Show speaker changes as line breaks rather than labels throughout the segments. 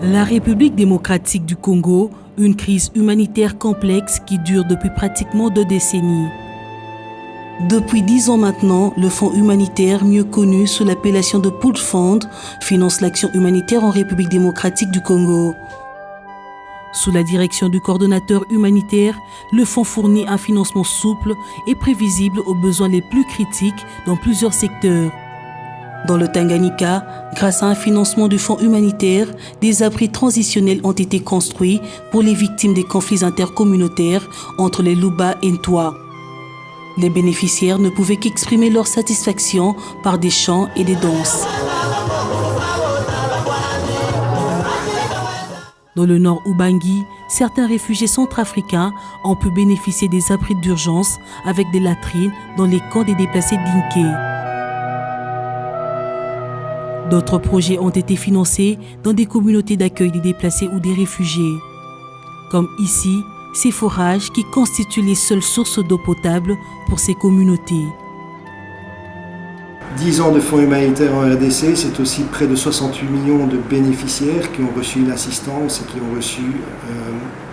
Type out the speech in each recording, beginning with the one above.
La République démocratique du Congo, une crise humanitaire complexe qui dure depuis pratiquement 2 décennies. Depuis 10 ans maintenant, le Fonds humanitaire, mieux connu sous l'appellation de Pool Fund, finance l'action humanitaire en République démocratique du Congo. Sous la direction du coordonnateur humanitaire, le fonds fournit un financement souple et prévisible aux besoins les plus critiques dans plusieurs secteurs. Dans le Tanganyika, grâce à un financement du fonds humanitaire, des abris transitionnels ont été construits pour les victimes des conflits intercommunautaires entre les Luba et Ntwa. Les bénéficiaires ne pouvaient qu'exprimer leur satisfaction par des chants et des danses. Dans le nord Ubangi, certains réfugiés centrafricains ont pu bénéficier des abris d'urgence avec des latrines dans les camps des déplacés d'Inké. D'autres projets ont été financés dans des communautés d'accueil des déplacés ou des réfugiés. Comme ici, ces forages qui constituent les seules sources d'eau potable pour ces communautés.
10 ans de fonds humanitaires en RDC, c'est aussi près de 68 millions de bénéficiaires qui ont reçu l'assistance et qui ont reçu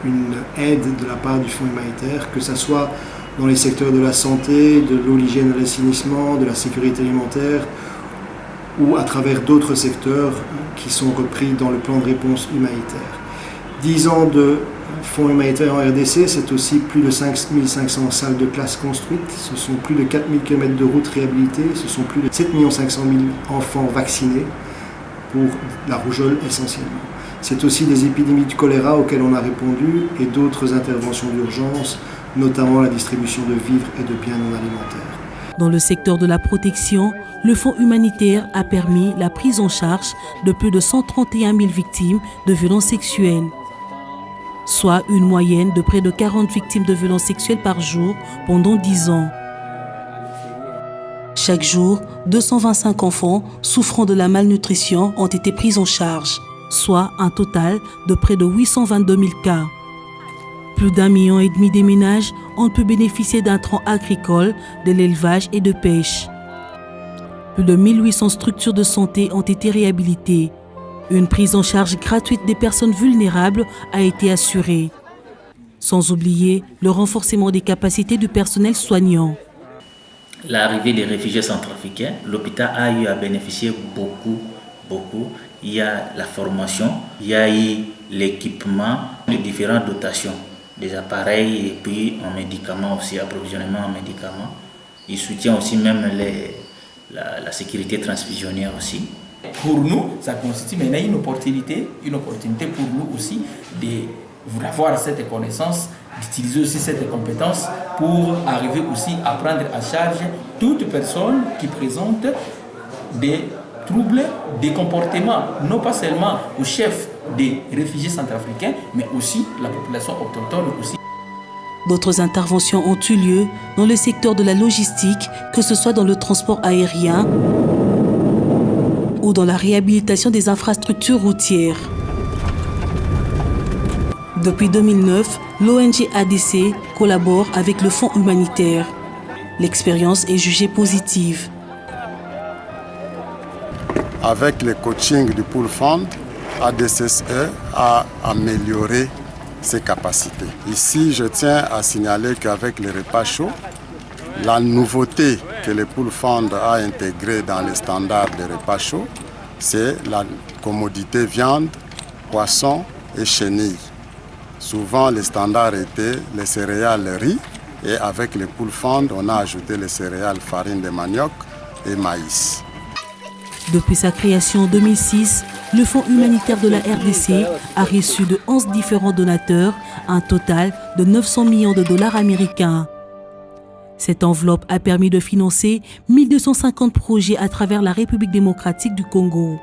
une aide de la part du fonds humanitaire, que ce soit dans les secteurs de la santé, de l'eau, l'hygiène et l'assainissement, de la sécurité alimentaire, ou à travers d'autres secteurs qui sont repris dans le plan de réponse humanitaire. 10 ans de fonds humanitaires en RDC, c'est aussi plus de 5500 salles de classe construites, ce sont plus de 4000 km de routes réhabilitées, ce sont plus de 7 500 000 enfants vaccinés pour la rougeole essentiellement. C'est aussi des épidémies de choléra auxquelles on a répondu et d'autres interventions d'urgence, notamment la distribution de vivres et de biens non alimentaires.
Dans le secteur de la protection, le fonds humanitaire a permis la prise en charge de plus de 131 000 victimes de violences sexuelles, soit une moyenne de près de 40 victimes de violences sexuelles par jour pendant 10 ans. Chaque jour, 225 enfants souffrant de la malnutrition ont été pris en charge, soit un total de près de 822 000 cas. Plus d'1,5 million des ménages ont pu bénéficier d'un tronc agricole, de l'élevage et de pêche. Plus de 1800 structures de santé ont été réhabilitées. Une prise en charge gratuite des personnes vulnérables a été assurée. Sans oublier le renforcement des capacités du personnel soignant.
L'arrivée des réfugiés centrafricains, l'hôpital a eu à bénéficier beaucoup. Il y a la formation, il y a eu l'équipement de différentes dotations, des appareils et puis en médicaments aussi, approvisionnement en médicaments. Il soutient aussi même la sécurité transfusionnaire aussi.
Pour nous, ça constitue maintenant une opportunité pour nous aussi d'avoir cette connaissance, d'utiliser aussi cette compétence pour arriver aussi à prendre à charge toute personne qui présente des troubles des comportements, non pas seulement au chef des réfugiés centrafricains, mais aussi la population autochtone aussi.
D'autres interventions ont eu lieu dans le secteur de la logistique, que ce soit dans le transport aérien ou dans la réhabilitation des infrastructures routières. Depuis 2009, l'ONG ADC collabore avec le Fonds humanitaire. L'expérience est jugée positive.
Avec le coaching du Pool Fund, ADCE a amélioré ses capacités. Ici, je tiens à signaler qu'avec les repas chauds, la nouveauté que le Pool Fund a intégrée dans les standards des repas chauds, c'est la commodité viande, poisson et chenilles. Souvent, les standards étaient les céréales, le riz, et avec le Pool Fund, on a ajouté les céréales farine de manioc et maïs.
Depuis sa création en 2006, le Fonds humanitaire de la RDC a reçu de 11 différents donateurs un total de 900 millions de dollars américains. Cette enveloppe a permis de financer 1250 projets à travers la République démocratique du Congo.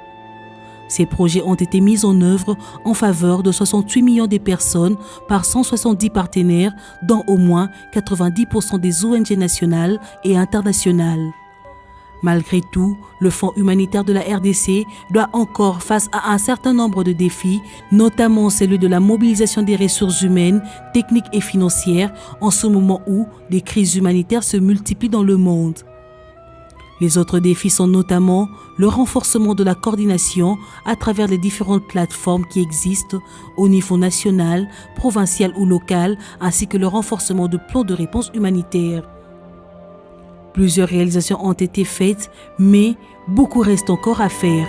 Ces projets ont été mis en œuvre en faveur de 68 millions de personnes par 170 partenaires, dont au moins 90% des ONG nationales et internationales. Malgré tout, le Fonds humanitaire de la RDC doit encore face à un certain nombre de défis, notamment celui de la mobilisation des ressources humaines, techniques et financières, en ce moment où des crises humanitaires se multiplient dans le monde. Les autres défis sont notamment le renforcement de la coordination à travers les différentes plateformes qui existent au niveau national, provincial ou local, ainsi que le renforcement de plans de réponse humanitaire. Plusieurs réalisations ont été faites, mais beaucoup reste encore à faire.